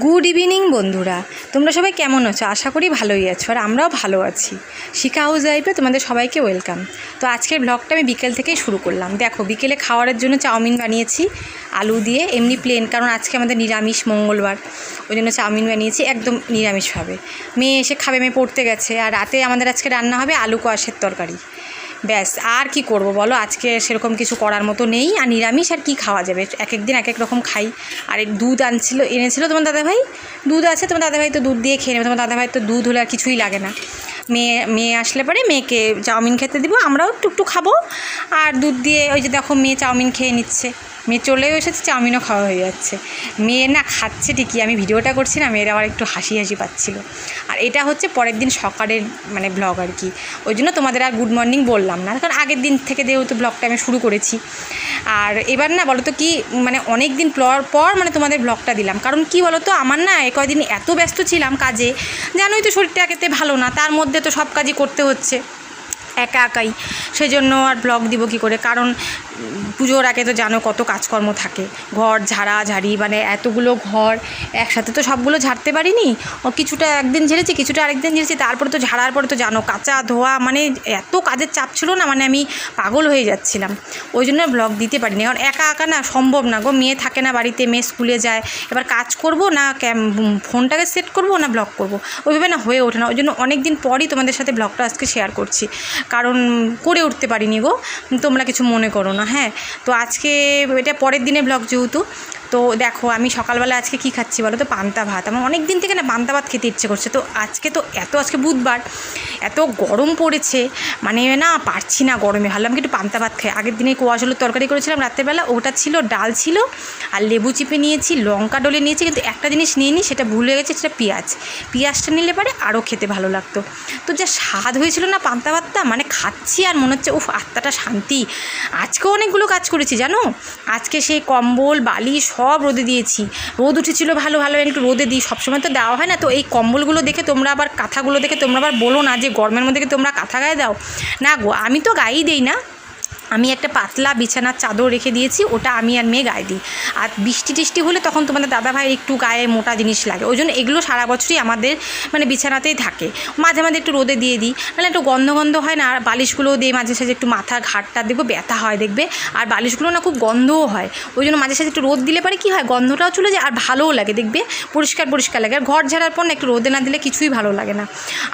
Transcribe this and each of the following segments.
Good evening বন্ধুরা, তোমরা সবাই কেমন আছো? আশা করি ভালোই আছো, আর আমরাও ভালো আছি। শিখা হাউস লাইফে তোমাদের সবাইকে ওয়েলকাম। তো আজকের ব্লগটা আমি বিকেল থেকেই শুরু করলাম। দেখো, বিকেলে খাওয়ারের জন্য চাউমিন বানিয়েছি আলু দিয়ে, এমনি প্লেন, কারণ আজকে আমাদের নিরামিষ, মঙ্গলবার, ওই জন্য চাউমিন বানিয়েছি একদম নিরামিষভাবে। মেয়ে এসে খাবে, মেয়ে পড়তে গেছে। আর রাতে আমাদের আজকে রান্না হবে আলু কোয়াশের তরকারি। ব্যাস, আর কি করব বলো, আজকে সেরকম কিছু করার মতো নেই। আর নিরামিষ আর কি খাওয়া যাবে, এক এক দিন এক এক রকম খাই। আর এই দুধ এনেছিল তোমার দাদাভাই, দুধ আছে, তোমার দাদাভাই তো দুধ দিয়ে খেয়ে নেবে। তোমার দাদাভাই তো দুধ হলে আর কিছুই লাগে না। মেয়ে আসলে পরে মেয়েকে চাউমিন খেতে দিব, আমরাও একটু খাবো। আর দুধ দিয়ে ওই যে দেখো মেয়ে চাউমিন খেয়ে নিচ্ছে, মেয়ে চলেও এসেছে, চাউমিনও খাওয়া হয়ে যাচ্ছে। মেয়ে না খাচ্ছে ঠিকই, আমি ভিডিওটা করছি না, মেয়ের আবার একটু হাসি পাচ্ছিলো। আর এটা হচ্ছে পরের দিন সকালের মানে ব্লগ আর কি, ওই জন্য তোমাদের আর গুড মর্নিং বললাম না, কারণ আগের দিন থেকে যেহেতু ব্লগটা আমি শুরু করেছি। আর এবার না বলো তো কি, মানে অনেক দিন পর মানে তোমাদের ব্লগটা দিলাম। কারণ কি বলো তো, আমার না এ কয়দিন এত ব্যস্ত ছিলাম কাজে, জানোই তো শরীরটা একেতে ভালো না, তার মধ্যে তো সব কাজই করতে হচ্ছে একাই। সেই জন্য আর ব্লগ দিব কী করে, কারণ পুজোর আগে তো জানো কত কাজকর্ম থাকে, ঘর ঝাড়ি, মানে এতগুলো ঘর একসাথে তো সবগুলো ঝাড়তে পারিনি। ও কিছুটা একদিন ঝেড়েছি, কিছুটা আরেকদিন ঝেড়েছি, তারপরে তো ঝাড়ার পরে তো জানো কাচা ধোয়া, মানে এত কাজের চাপ ছিল না, মানে আমি পাগল হয়ে যাচ্ছিলাম। ওই জন্য ব্লগ দিতে পারিনি, কারণ একা না সম্ভব না গো, মেয়ে থাকে না বাড়িতে, মেয়ে স্কুলে যায়, এবার কাজ করব না ফোনটাকে সেট করব না ব্লগ করব, ওইভাবে না হয়ে ওঠে না। ওই জন্য অনেক দিন পরই তোমাদের সাথে ব্লগটা আজকে শেয়ার করছি, কারণ করে উঠতে পারিনি গো, তোমরা কিছু মনে করো না। হ্যাঁ, তো আজকে এটা পরের দিনে ব্লগ যেহেতু। তো দেখো আমি সকালবেলা আজকে কি খাচ্ছি বলো তো, পান্তা ভাত। আমার অনেক দিন থেকে না পান্তা ভাত খেতে ইচ্ছে করছে। তো আজকে বুধবার, এত গরম পড়েছে, মানে না পারছি না গরমে, ভাবলাম কি একটু পান্তা ভাত খাই। আগের দিনে কোয়াশ আলুর তরকারি করেছিলাম রাত্রেবেলা, ওটা ছিল, ডাল ছিল, আর লেবু চিপে নিয়েছি, লঙ্কা ডলে নিয়েছি, কিন্তু একটা জিনিস নিয়ে সেটা ভুলে গেছে, সেটা পেঁয়াজটা নিলে পারে আরও খেতে ভালো লাগতো। তো যা স্বাদ হয়েছিল না পান্তা ভাতটা, মানে খাচ্ছি আর মনে হচ্ছে উফ, আত্মাটা শান্তি। আজকেও অনেকগুলো কাজ করেছি জানো, আজকে সেই কম্বল বালি সব রোদে দিয়েছি। রোদ উঠেছিল ভালো একটু রোদে দিই, সবসময় তো দেওয়া হয় না। তো এই কম্বলগুলো দেখে তোমরা আবার, কাঁথাগুলো দেখে তোমরা আবার বলো না যে গরমের মধ্যে কি তোমরা কাঁথা গায়ে দাও। না গো, আমি তো গায়েই দেই না, আমি একটা পাতলা বিছানার চাদর রেখে দিয়েছি, ওটা আমি আর মেয়ে গায়ে দিই। আর বৃষ্টি হলে তখন তোমাদের দাদাভাই একটু গায়ে মোটা জিনিস লাগে, ওই জন্য এগুলো সারা বছরই আমাদের মানে বিছানাতেই থাকে। মাঝে একটু রোদে দিয়ে দিই, নাহলে একটু গন্ধ হয় না। আর বালিশগুলোও দিই মাঝে সাঝে, একটু মাথার ঘাটটা দেখবো ব্যথা হয় দেখবে, আর বালিশগুলো না খুব গন্ধও হয়, ওই জন্য মাঝে সাঝে একটু রোদ দিলে পারে কী হয়, গন্ধটাও চলে যায় আর ভালোও লাগে দেখবে, পরিষ্কার লাগে। আর ঘর ঝাড়ার পর না একটু রোদে না দিলে কিছুই ভালো লাগে না।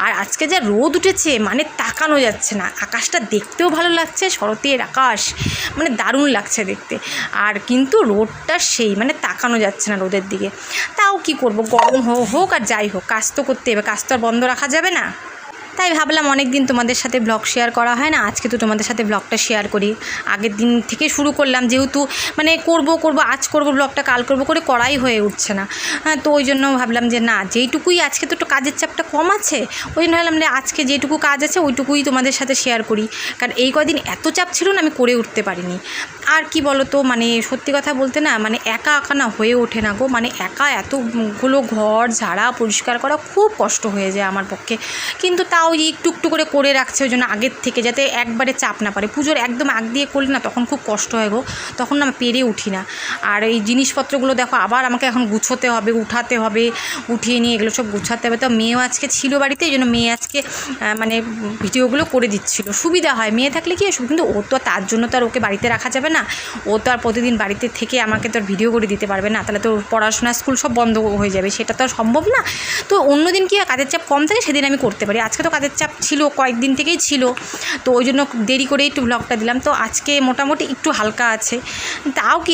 আর আজকে যা রোদ উঠেছে, মানে তাকানো যাচ্ছে না, আকাশটা দেখতেও ভালো লাগছে, শরতের আকাশ, মানে দারুণ লাগছে দেখতে। আর কিন্তু রোদটা সেই, মানে তাকানো যাচ্ছে না রোদের দিকে। তাও কি করব, গরম হোক আর যাই হোক, কাজ তো করতে হবে, কাজ তো আর বন্ধ রাখা যাবে না। তাই ভাবলাম অনেক দিন তোমাদের সাথে ব্লগ শেয়ার করা হয় না, আজকে তো তোমাদের সাথে ব্লগটা শেয়ার করি। আগের দিন থেকে শুরু করলাম, যেহেতু মানে করব আজ করব ব্লগটা, কাল করব করে করাই হয়ে উঠছে না। হ্যাঁ, তো ওই জন্য ভাবলাম যে না, যেইটুকুই আজকে তো একটু কাজের চাপটা কম আছে, ওই জন্য ভাবলাম যে আজকে যেটুকু কাজ আছে ওইটুকুই তোমাদের সাথে শেয়ার করি। কারণ এই কদিন এত চাপ ছিল না, আমি করে উঠতে পারিনি। আর কি বলো তো, মানে সত্যি কথা বলতে না, মানে একা না হয়ে ওঠে না গো, মানে একা এতগুলো ঘর ঝাড়া পরিষ্কার করা খুব কষ্ট হয়ে যায় আমার পক্ষে। কিন্তু তাও একটু করে রাখছে, ওই জন্য আগের থেকে, যাতে একবারে চাপ না পারে। পুজোর একদম আগ দিয়ে করলে না তখন খুব কষ্ট হয় গো, তখন না পেরে উঠি না। আর এই জিনিসপত্রগুলো দেখো আবার আমাকে এখন গুছোতে হবে, উঠাতে হবে, উঠিয়ে নিয়ে এগুলো সব গুছাতে হবে। তো মেয়েও আজকে ছিল বাড়িতে, এই জন্য মেয়ে আজকে মানে ভিডিওগুলো করে দিচ্ছিল, সুবিধা হয় মেয়ে থাকলে কি, কিন্তু ও তো তার জন্য তো আর ওকে বাড়িতে রাখা যাবে না, ও তো আর প্রতিদিন বাড়িতে থেকে আমাকে তো আর ভিডিও করে দিতে পারবে না, তাহলে তো পড়াশোনা স্কুল সব বন্ধ হয়ে যাবে, সেটা তো আর সম্ভব না। তো অন্যদিন কি কাজের চাপ কম থাকে, সেদিন আমি করতে পারি। আজকে তো কাজের চাপ ছিল, কয়েকদিন থেকেই ছিল, তো ওই জন্য দেরি করে একটু ব্লগটা দিলাম। তো আজকে মোটামুটি একটু হালকা আছে,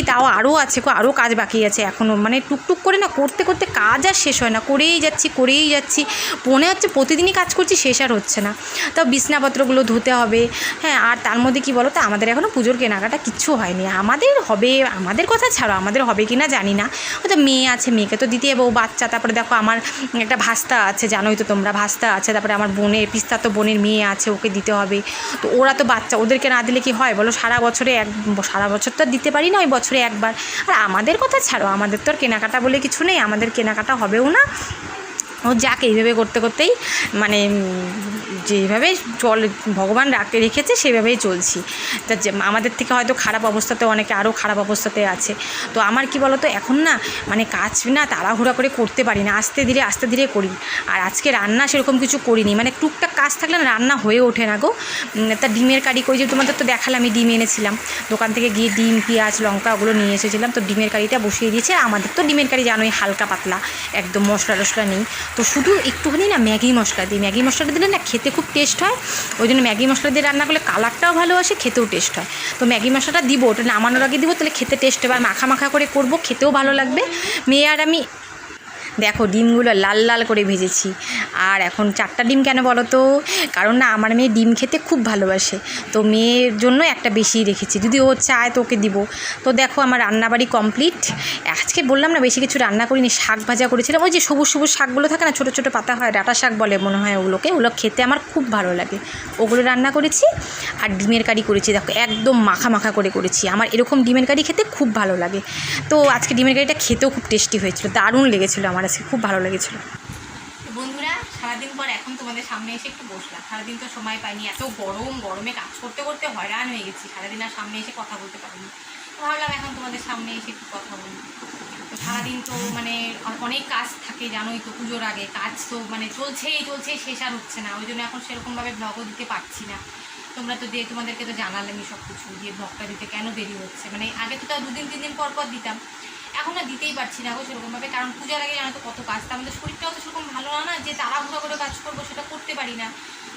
তাও আরও আছে, আরও কাজ বাকি আছে এখনও, মানে টুকটুক করে না করতে কাজ আর শেষ হয় না, করেই যাচ্ছি, মনে হচ্ছে প্রতিদিনই কাজ করছি, শেষ আর হচ্ছে না। তাও বিছনাপত্রগুলো ধুতে হবে। হ্যাঁ, আর তার মধ্যে কি বলো তো, আমাদের এখনও পুজোর কেনাকাটা কিচ্ছু হয়নি, আমাদের কথা ছাড়ো, আমাদের হবে কি না জানি না, হয়তো মেয়ে আছে, মেয়েকে তো দিতে হবে, ও বাচ্চা। তারপরে দেখো আমার একটা ভাস্তা আছে, জানোই তো তোমরা, ভাস্তা আছে, তারপরে আমার পিস্তা তো বোনের মেয়ে আছে, ওকে দিতে হবে। তো ওরা তো বাচ্চা, ওদেরকে না দিলে কি হয় বলো, সারা বছর তো দিতে পারি না, ওই বছরে একবার। আর আমাদের কথা ছাড়ো, আমাদের তো আর কেনাকাটা বলে কিছু নেই, আমাদের কেনাকাটা হবেও না। ও যাকে এইভাবে করতে করতেই মানে যেভাবে ভগবান রেখেছে সেভাবেই চলছি। তা আমাদের থেকে হয়তো খারাপ অবস্থাতে অনেকে আরও খারাপ অবস্থাতে আছে। তো আমার কি বলো তো এখন না মানে কাজ না তাড়াহুড়া করে করতে পারি না, আস্তে ধীরে করি। আর আজকে রান্না সেরকম কিছু করিনি, মানে টুকটাক কাজ থাকলে না রান্না হয়ে ওঠে না গো। তা ডিমের কারি করি, যে তোমাদের তো দেখালাম আমি ডিম এনেছিলাম দোকান থেকে গিয়ে, ডিম পেঁয়াজ লঙ্কা ওগুলো নিয়ে এসেছিলাম। তো ডিমের কারিটা বসিয়ে দিয়েছে। আমাদের তো ডিমের কারি জানোই হালকা পাতলা, একদম মশলা টশলা নেই। তো শুধু একটুখানি না ম্যাগি মশলা দিই, ম্যাগি মশলাটা দিলে না খেতে খুব টেস্ট হয়। ওই জন্য ম্যাগি মশলা দিয়ে রান্না করলে কালারটাও ভালো আসে, খেতেও টেস্ট হয়। তো ম্যাগি মশলাটা দিব, ওটা নামানোর আগে দিব, তাহলে খেতে টেস্ট হবে। আর মাখা মাখা করে করবো, খেতেও ভালো লাগবে। মেয়ে আর আমি দেখো ডিমগুলো লাল লাল করে ভেজেছি। আর এখন 4টা ডিম কেন বলো তো, কারণ না আমার মেয়ে ডিম খেতে খুব ভালোবাসে। তো মেয়ের জন্য একটা বেশি রেখেছি, যদি ও চায় তো ওকে দিব। তো দেখো আমার রান্নাবাড়ি কমপ্লিট। আজকে বললাম না বেশি কিছু রান্না করিনি, শাক ভাজা করেছিলাম। ওই যে সবুজ সবুজ শাকগুলো থাকে না, ছোটো ছোটো পাতা হয়, ডাঁটা শাক বলে মনে হয় ওগুলো খেতে আমার খুব ভালো লাগে। ওগুলো রান্না করেছি। আর ডিমের কারি করেছি, দেখো একদম মাখা মাখা করে করেছি। আমার এরকম ডিমের কারি খেতে খুব ভালো লাগে। তো আজকে ডিমের কারিটা খেতেও খুব টেস্টি হয়েছিল, দারুণ লেগেছিলো আমার, আজকে খুব ভালো লেগেছিলো। বন্ধুরা সারাদিন পর এখন তোমাদের সামনে এসে একটু বসলাম। সারাদিন তো সময় পাইনি, এত গরমে কাজ করতে করতে হয়রান হয়ে গেছি, সারাদিন আর সামনে এসে কথা বলতে পারিনি। ভাবলাম এখন তোমাদের সামনে এসে একটু কথা বলি। তো সারাদিন তো মানে অনেক কাজ থাকে জানোই তো, পুজোর আগে কাজ তো মানে চলছেই শেষ আর হচ্ছে না। ওই জন্য এখন সেরকমভাবে ব্লগও দিতে পারছি না। তোমরা তো তোমাদেরকে তো জানালামই সব কিছু, যে ব্লগটা দিতে কেন দেরি হচ্ছে। মানে আগে তো তাও 2 দিন 3 দিন পর দিতাম, এখন না দিতেই পারছি না গো সেরকমভাবে। কারণ পূজার আগে জানো তো কত কাজ, তা আমাদের শরীরটাও তো সেরকম ভালো না, যে তাড়াহুড়ো করে কাজ করবো সেটা করতে পারি না।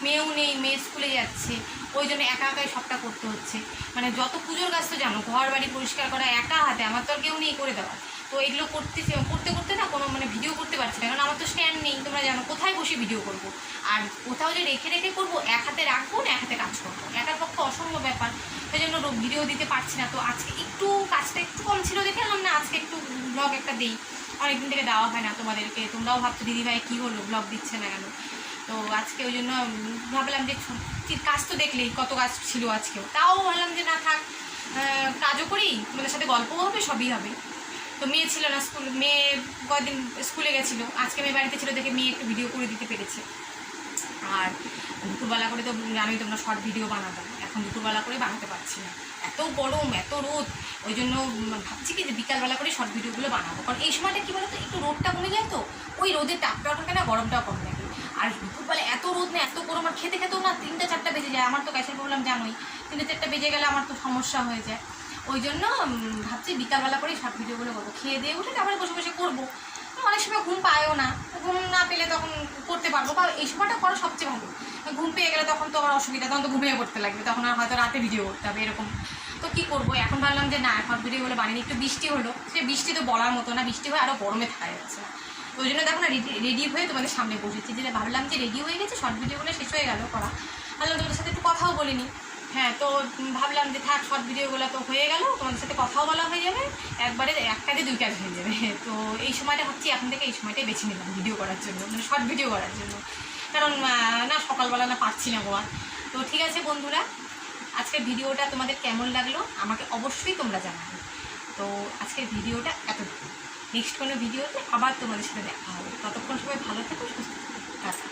মেয়েও নেই, মেয়ে স্কুলে যাচ্ছে, ওই জন্য একা একাই সবটা করতে হচ্ছে। মানে যত পুজোর কাজ তো জানো, ঘর বাড়ি পরিষ্কার করা একা হাতে, আমার তো আর কেউ নেই করে দেওয়া। তো এগুলো করতে না কোনো মানে ভিডিও করতে পারছি না, কারণ আমার তো স্ট্যান্ড নেই। তোমরা জানো কোথায় বসে ভিডিও করবো, আর কোথাও যে রেখে করবো, এক হাতে রাখবো না এক হাতে কাজ করবো, একার পক্ষে অসম্ভব ব্যাপার। সেই জন্য ভিডিও দিতে পারছি না। তো আজকে একটু কাজটা একটু কম ছিল দেখে এলাম না আজকে একটু ব্লগ একটা দিই, অনেকদিন থেকে দেওয়া হয় না তোমাদেরকে। তোমরাও ভাবছো দিদিভাই কী হলো ব্লগ দিচ্ছে না কেন। তো আজকে ওই জন্য ভাবলাম যে কাজ তো দেখলেই কত কাজ ছিল আজকেও, তাও ভাবলাম যে না থাক, কাজও করি, তোমাদের সাথে গল্পও হবে, সবই হবে। তো মেয়ে ছিল না মেয়ে কয়েকদিন স্কুলে গেছিলো, আজকে মেয়ে বাড়িতে ছিল দেখে মেয়ে একটু ভিডিও করে দিতে পেরেছে। আর দুপুরবেলা করে তো জানোই তোমরা শর্ট ভিডিও বানাতাম, এখন দুপুরবেলা করে বানাতে পারছি না, এত গরম এত রোদ। ওই জন্য ভাবছি কি যে বিকালবেলা করে শর্ট ভিডিওগুলো বানাবো, কারণ এই সময়টা কী বলো তো একটু রোদটা কমে যায়, তো ওই রোদের তাপটাও থাকে না, গরমটাও কম লাগে। আর দুপুরবেলা এত রোদ না এত গরম, আর খেতেও না 3টা 4টা বেজে যায়। আমার তো গ্যাসের প্রবলেম জানোই, 3টা 4টা বেজে গেলে আমার তো সমস্যা হয়ে যায়। ওই জন্য ভাবছি বিকালবেলা করেই শর্ট ভিডিওগুলো করবো, খেয়ে দিয়ে উঠে তারপরে বসে বসে করবো। অনেক সময় ঘুম পায়ও না, ঘুম না পেলে তখন করতে পারবো, বা এই সময়টা করা সবচেয়ে ভালো। ঘুম পেয়ে গেলে তখন তো আমার অসুবিধা, তখন তো ঘুমিয়ে পড়তে লাগবে, তখন আর হয়তো রাতে ভিডিও করতে হবে এরকম। তো কী করবো, এখন ভাবলাম যে না এখন ভিডিওগুলো বানিয়ে একটু বৃষ্টি হলো, সে বৃষ্টি তো বলার মতো না, বৃষ্টি হয়ে আরও গরমে থাকা যাচ্ছে না। তো ওই জন্য দেখো না রেডি হয়ে তোমাদের সামনে বসেছি, যেটা ভাবলাম যে রেডি হয়ে গেছে, শর্ট ভিডিওগুলো শেষ হয়ে গেল করা, ভাবলাম তোমাদের সাথে একটু কথাও বলিনি। হ্যাঁ, তো ভাবলাম যে থাক শর্ট ভিডিওগুলো তো হয়ে গেল, তোমাদের সাথে কথাও বলা হয়ে যাবে, একবারে এক কাজে 2 কাজ হয়ে যাবে। তো এই সময়টা ভাবছি এখন থেকে এই সময়টাই বেছে নিলাম ভিডিও করার জন্য, মানে শর্ট ভিডিও করার জন্য, কারণ না সকালবেলা না পাচ্ছি না গোয়া। তো ঠিক আছে বন্ধুরা, আজকের ভিডিওটা তোমাদের কেমন লাগলো আমাকে অবশ্যই তোমরা জানাবে। তো আজকের ভিডিওটা এতটুকু, নেক্সট কোনো ভিডিওতে আবার তোমাদের সাথে দেখা হবে। ততক্ষণ সবাই ভালো থেকো, সুস্থ থাকো, টাটা।